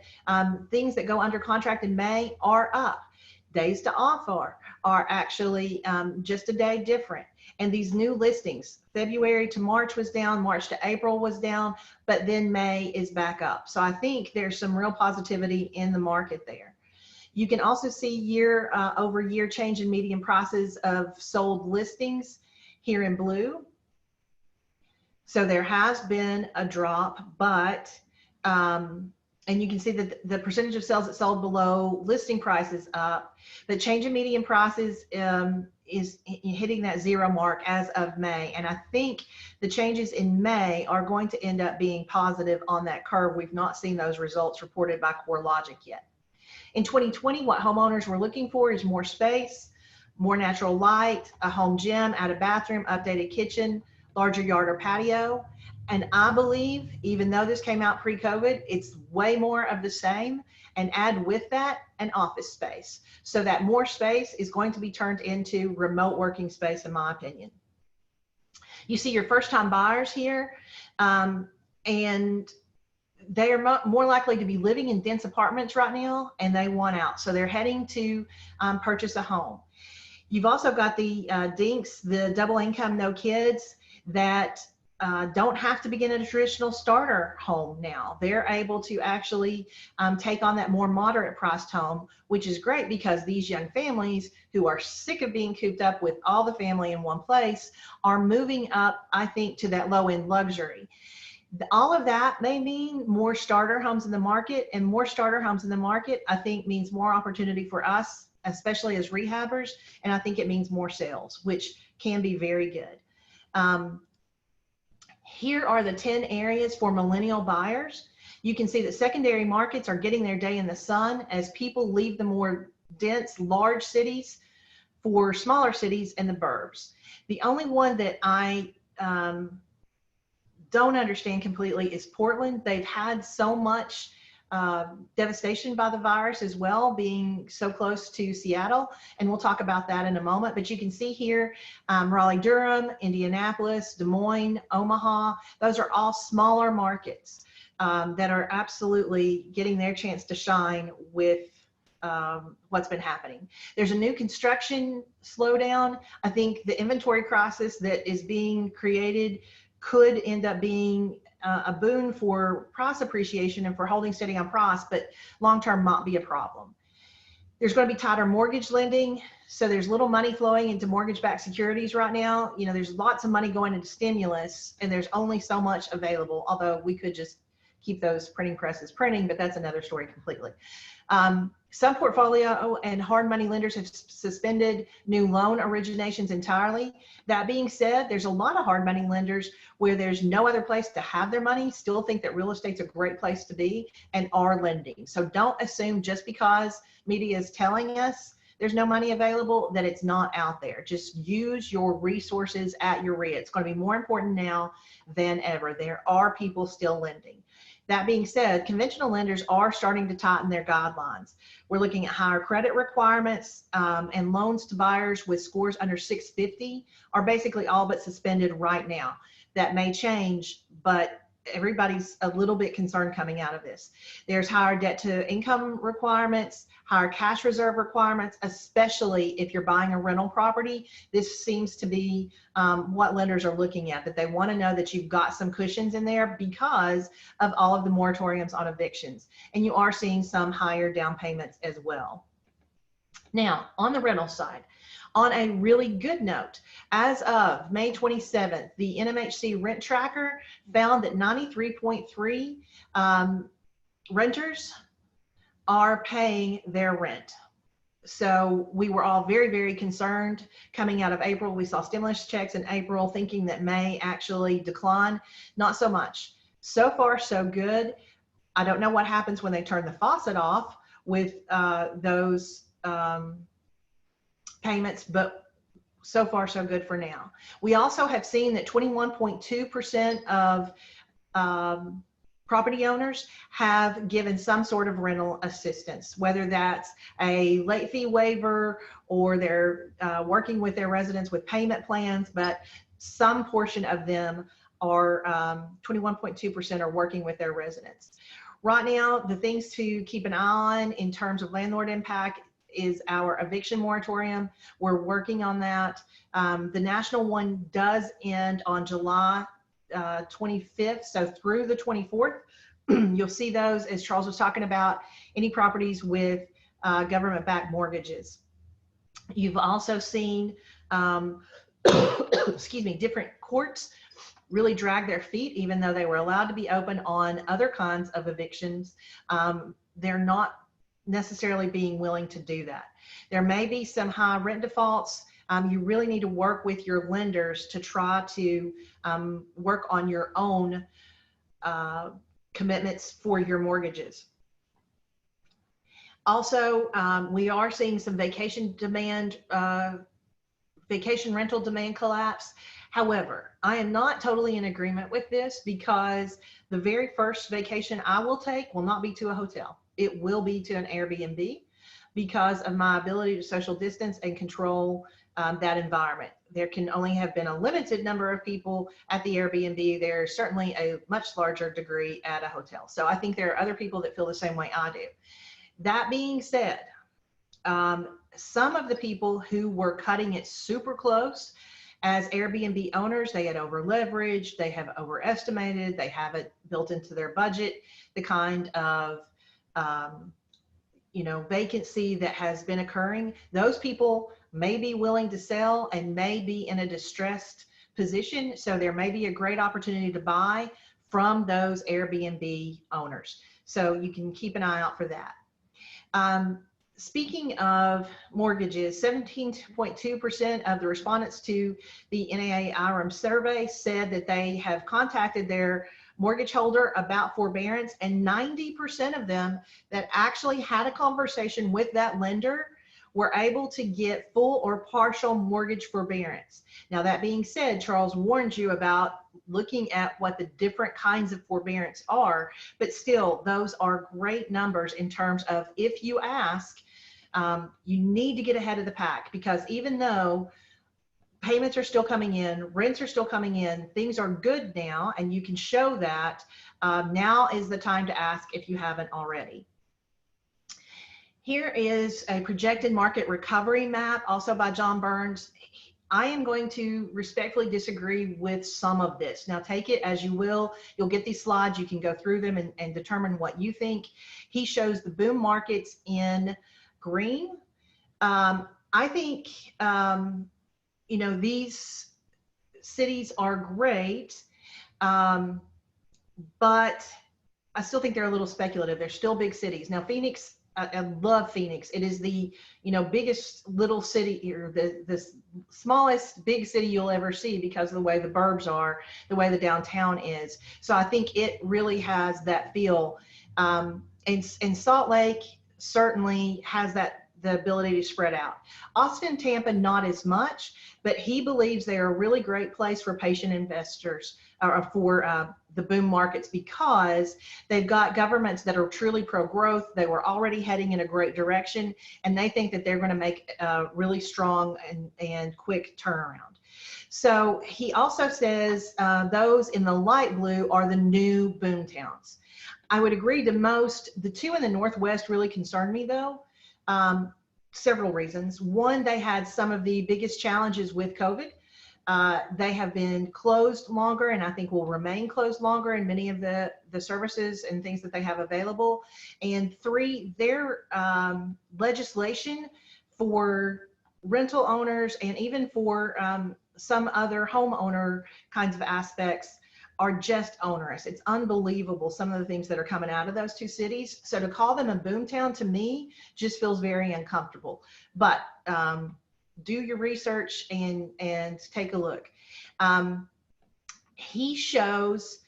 A: things that go under contract in May are up. Days to offer are actually just a day different. And these new listings, February to March was down, March to April was down, but then May is back up. So I think there's some real positivity in the market there. You can also see year-over-year change in median prices of sold listings here in blue. So there has been a drop, but and you can see that the percentage of sales that sold below listing price is up. The change in median prices is hitting that 0 mark as of May. And I think the changes in May are going to end up being positive on that curve. We've not seen those results reported by CoreLogic yet. In 2020, what homeowners were looking for is more space, more natural light, a home gym, add a bathroom, updated kitchen, larger yard or patio. And I believe, even though this came out pre-COVID, it's way more of the same, and add with that an office space. So that more space is going to be turned into remote working space, in my opinion. You see your first-time buyers here, and they are more likely to be living in dense apartments right now, and they want out. So they're heading to purchase a home. You've also got the dinks, the double income, no kids, that don't have to begin a traditional starter home now. They're able to actually take on that more moderate priced home, which is great because these young families who are sick of being cooped up with all the family in one place are moving up, I think, to that low end luxury. All of that may mean more starter homes in the market, and more starter homes in the market, I think, means more opportunity for us, especially as rehabbers. And I think it means more sales, which can be very good. Here are the 10 areas for millennial buyers. You can see that secondary markets are getting their day in the sun as people leave the more dense, large cities for smaller cities and the burbs. The only one that I don't understand completely is Portland. They've had so much devastation by the virus as well, being so close to Seattle, and we'll talk about that in a moment. But you can see here Raleigh-Durham, Indianapolis, Des Moines, Omaha. Those are all smaller markets that are absolutely getting their chance to shine with what's been happening. There's a new construction slowdown. I think the inventory crisis that is being created could end up being a boon for price appreciation and for holding steady on price, but long-term might be a problem. There's going to be tighter mortgage lending. So there's little money flowing into mortgage-backed securities right now. You know, there's lots of money going into stimulus and there's only so much available, although we could just keep those printing presses printing, but that's another story completely. Some portfolio and hard money lenders have suspended new loan originations entirely. That being said, there's a lot of hard money lenders where there's no other place to have their money, still think that real estate's a great place to be and are lending. So don't assume just because media is telling us there's no money available that it's not out there. Just use your resources at your REIA. It's going to be more important now than ever. There are people still lending. That being said, conventional lenders are starting to tighten their guidelines. We're looking at higher credit requirements, and loans to buyers with scores under 650 are basically all but suspended right now. That may change, but everybody's a little bit concerned coming out of this. There's higher debt to income requirements, higher cash reserve requirements, especially if you're buying a rental property. This seems to be what lenders are looking at, that they want to know that you've got some cushions in there because of all of the moratoriums on evictions. And you are seeing some higher down payments as well. Now, on the rental side, on a really good note, as of May 27th, the NMHC rent tracker found that 93.3 renters are paying their rent. So we were all very, very concerned coming out of April. We saw stimulus checks in April thinking that May actually decline. Not so much. So far, so good. I don't know what happens when they turn the faucet off with those payments, but so far so good for now. We also have seen that 21.2% of property owners have given some sort of rental assistance, whether that's a late fee waiver or they're working with their residents with payment plans, but some portion of them are 21.2% are working with their residents. Right now, the things to keep an eye on in terms of landlord impact is our eviction moratorium. We're working on that. The national one does end on July 25th, so through the 24th. You'll see those, as Charles was talking about, any properties with government-backed mortgages. You've also seen, excuse me, different courts really drag their feet, even though they were allowed to be open on other kinds of evictions. They're not necessarily being willing to do that. There may be some high rent defaults. You really need to work with your lenders to try to work on your own commitments for your mortgages. Also, we are seeing some vacation rental demand collapse. However, I am not totally in agreement with this because the very first vacation I will take will not be to a hotel. It will be to an Airbnb because of my ability to social distance and control that environment. There can only have been a limited number of people at the Airbnb. There's certainly a much larger degree at a hotel. So I think there are other people that feel the same way I do. That being said, some of the people who were cutting it super close as Airbnb owners, they had over leveraged, they have overestimated, they have it built into their budget, the kind of vacancy that has been occurring. Those people may be willing to sell and may be in a distressed position. So there may be a great opportunity to buy from those Airbnb owners. So you can keep an eye out for that. Speaking of mortgages, 17.2% of the respondents to the NAA IRM survey said that they have contacted their mortgage holder about forbearance, and 90% of them that actually had a conversation with that lender were able to get full or partial mortgage forbearance. Now, that being said, Charles warned you about looking at what the different kinds of forbearance are, but still, those are great numbers in terms of if you ask, you need to get ahead of the pack, because even though payments are still coming in, rents are still coming in, things are good now, and you can show that, now is the time to ask if you haven't already. Here is a projected market recovery map, also by John Burns. I am going to respectfully disagree with some of this. Now take it as you will. You'll get these slides. You can go through them and determine what you think. He shows the boom markets in green. I think, you know, these cities are great, but I still think they're a little speculative. They're still big cities. Now, Phoenix, I love Phoenix. It is the, you know, biggest little city, or the smallest big city you'll ever see because of the way the burbs are, the way the downtown is. So I think it really has that feel. And Salt Lake certainly has that, the ability to spread out. Austin, Tampa, not as much, but he believes they are a really great place for patient investors, or for the boom markets, because they've got governments that are truly pro-growth. They were already heading in a great direction, and they think that they're going to make a really strong and quick turnaround. So he also says those in the light blue are the new boom towns. I would agree to most. The two in the Northwest really concern me, though. Several reasons. One, they had some of the biggest challenges with COVID. They have been closed longer, and I think will remain closed longer in many of the services and things that they have available. And three, their legislation for rental owners and even for some other homeowner kinds of aspects are just onerous. It's unbelievable, some of the things that are coming out of those two cities. So to call them a boomtown, to me, just feels very uncomfortable. But do your research and take a look. He shows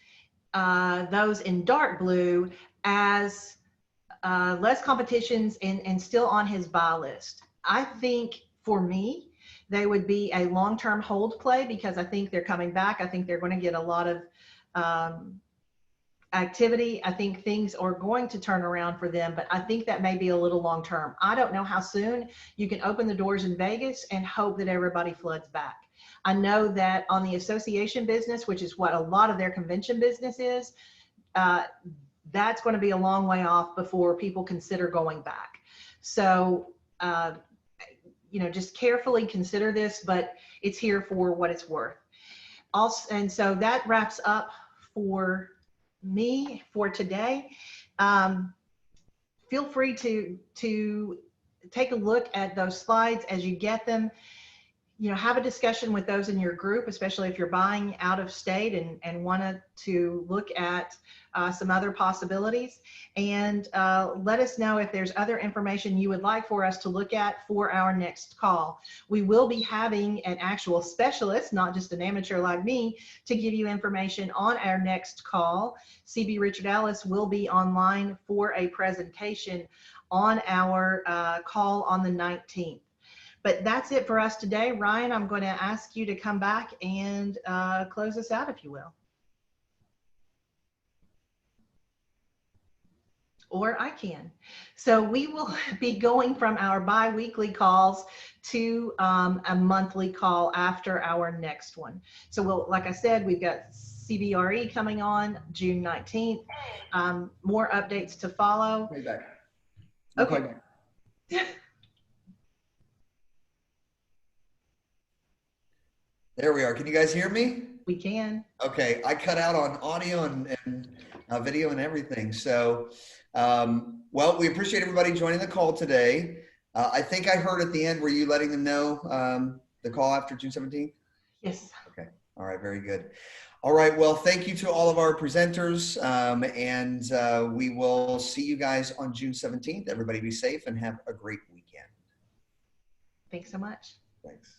A: those in dark blue as less competitions and still on his buy list. I think for me, they would be a long-term hold play, because I think they're coming back. I think they're going to get a lot of activity. I think things are going to turn around for them, but I think that may be a little long-term. I don't know how soon you can open the doors in Vegas and hope that everybody floods back. I know that on the association business, which is what a lot of their convention business is, that's going to be a long way off before people consider going back. So, you know, just carefully consider this, but it's here for what it's worth. Also, and so that wraps up for me for today. Feel free to take a look at those slides as you get them. You know, have a discussion with those in your group, especially if you're buying out of state and wanted to look at some other possibilities. And let us know if there's other information you would like for us to look at for our next call. We will be having an actual specialist, not just an amateur like me, to give you information on our next call. CB Richard Ellis will be online for a presentation on our call on the 19th. But that's it for us today. Ryan, I'm going to ask you to come back and close us out, if you will. Or I can. So we will be going from our bi-weekly calls to a monthly call after our next one. So we'll, like I said, we've got CBRE coming on June 19th. More updates to follow.
B: Way back.
A: Okay.
B: There we are. Can you guys hear me?
A: We can.
B: Okay, I cut out on audio and video and everything. So, well, we appreciate everybody joining the call today. I think I heard at the end, were you letting them know the call after June 17th?
A: Yes.
B: Okay. All right. Very good. All right. Well, thank you to all of our presenters, and we will see you guys on June 17th. Everybody be safe and have a great weekend.
A: Thanks so much.
B: Thanks.